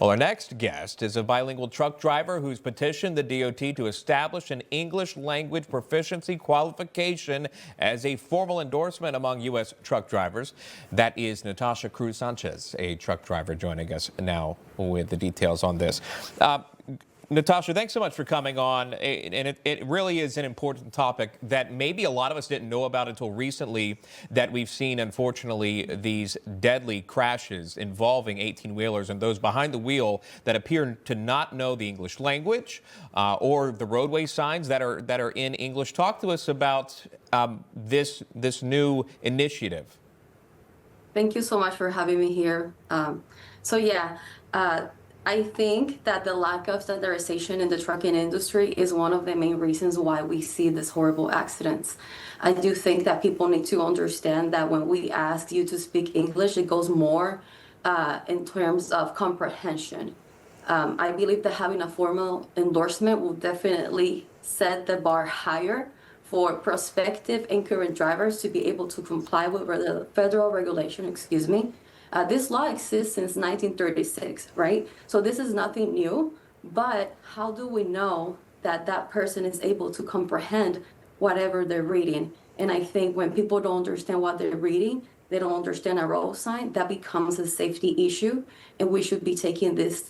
Well, our next guest is a bilingual truck driver who's petitioned the DOT to establish an English language proficiency qualification as a formal endorsement among U.S. truck drivers. That is Natasha Cruz-Sanchez, a truck driver, joining us now with the details on this. Natasha, thanks so much for coming on. And it really is an important topic that maybe a lot of us didn't know about until recently, that we've seen, unfortunately, these deadly crashes involving 18-wheelers and those behind the wheel that appear to not know the English language or the roadway signs that are in English. Talk to us about this new initiative. Thank you so much for having me here. I think that the lack of standardization in the trucking industry is one of the main reasons why we see these horrible accidents. I do think that people need to understand that when we ask you to speak English, it goes more in terms of comprehension. I believe that having a formal endorsement will definitely set the bar higher for prospective and current drivers to be able to comply with the federal regulation, This law exists since 1936, right? So this is nothing new, but how do we know that that person is able to comprehend whatever they're reading? And I think when people don't understand what they're reading, they don't understand a road sign, that becomes a safety issue, and we should be taking this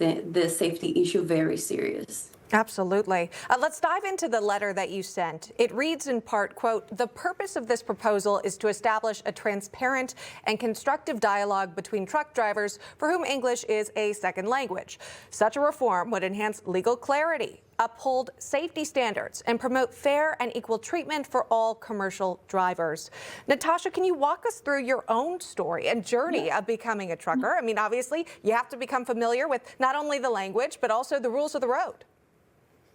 safety issue very serious. Absolutely. Let's dive into the letter that you sent. It reads in part, quote, "The purpose of this proposal is to establish a transparent and constructive dialogue between truck drivers for whom English is a second language. Such a reform would enhance legal clarity, uphold safety standards, and promote fair and equal treatment for all commercial drivers." Natasha, can you walk us through your own story and journey of becoming a trucker? I mean, obviously, you have to become familiar with not only the language, but also the rules of the road.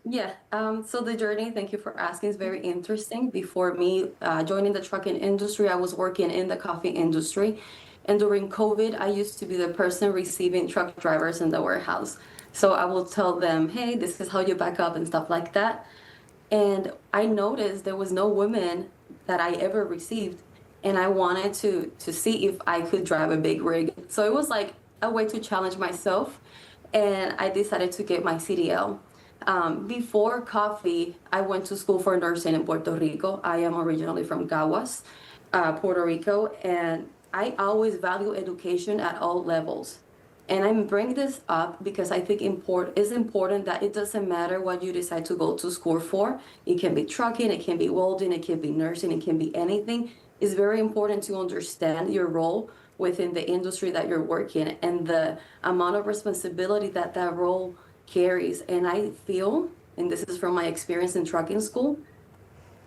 Yeah, so the journey, thank you for asking, is very interesting. Before me joining the trucking industry, I was working in the coffee industry. And during COVID, I used to be the person receiving truck drivers in the warehouse. So I will tell them, hey, this is how you back up and stuff like that. And I noticed there was no women that I ever received. And I wanted to see if I could drive a big rig. So it was like a way to challenge myself. And I decided to get my CDL. Before coffee, I went to school for nursing in Puerto Rico. I am originally from Caguas, Puerto Rico, and I always value education at all levels. And I'm bringing this up because I think it's important that it doesn't matter what you decide to go to school for. It can be trucking, it can be welding, it can be nursing, it can be anything. It's very important to understand your role within the industry that you're working and the amount of responsibility that that role carries. And I feel, and this is from my experience in trucking school,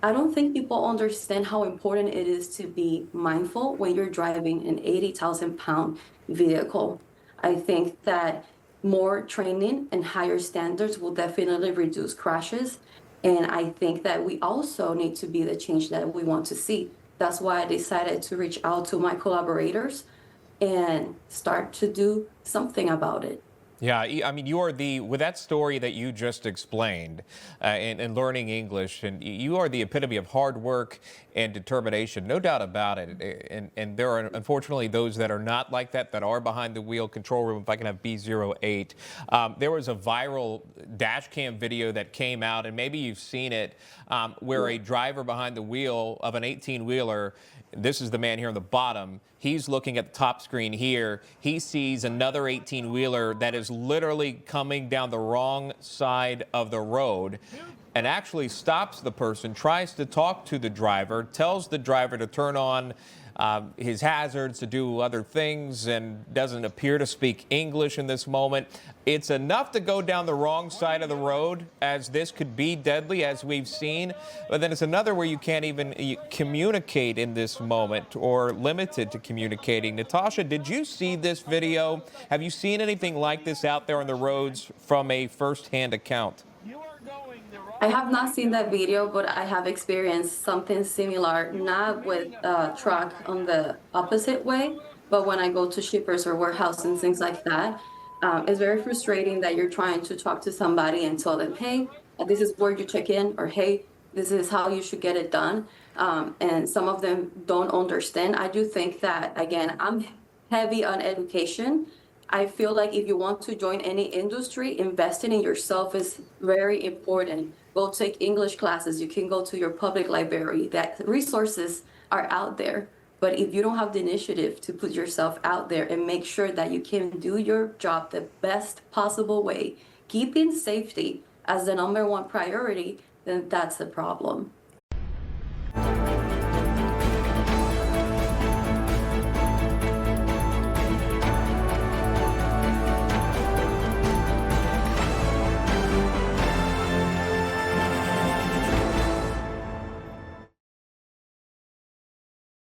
I don't think people understand how important it is to be mindful when you're driving an 80,000-pound vehicle. I think that more training and higher standards will definitely reduce crashes. And I think that we also need to be the change that we want to see. That's why I decided to reach out to my collaborators and start to do something about it. Yeah, I mean, you are with that story that you just explained and learning English, and you are the epitome of hard work and determination, no doubt about it. And there are, unfortunately, those that are not like that are behind the wheel. Control room, if I can have B08. There was a viral dash cam video that came out, and maybe you've seen it, where a driver behind the wheel of an 18-wheeler, this is the man here on the bottom, he's looking at the top screen here. He sees another 18-wheeler that is literally coming down the wrong side of the road and actually stops the person, tries to talk to the driver, tells the driver to turn on his hazards, to do other things, and doesn't appear to speak English in this moment. It's enough to go down the wrong side of the road, as this could be deadly, as we've seen. But then it's another where you can't even communicate in this moment, or limited to communicating. Natasha, did you see this video? Have you seen anything like this out there on the roads from a first-hand account? I have not seen that video, but I have experienced something similar, not with a truck on the opposite way, but when I go to shippers or warehouse and things like that. It's very frustrating that you're trying to talk to somebody and tell them, hey, this is where you check in, or hey, this is how you should get it done. And some of them don't understand. I do think that, again, I'm heavy on education. I feel like if you want to join any industry, investing in yourself is very important. Go take English classes. You can go to your public library. That resources are out there. But if you don't have the initiative to put yourself out there and make sure that you can do your job the best possible way, keeping safety as the #1 priority, then that's the problem.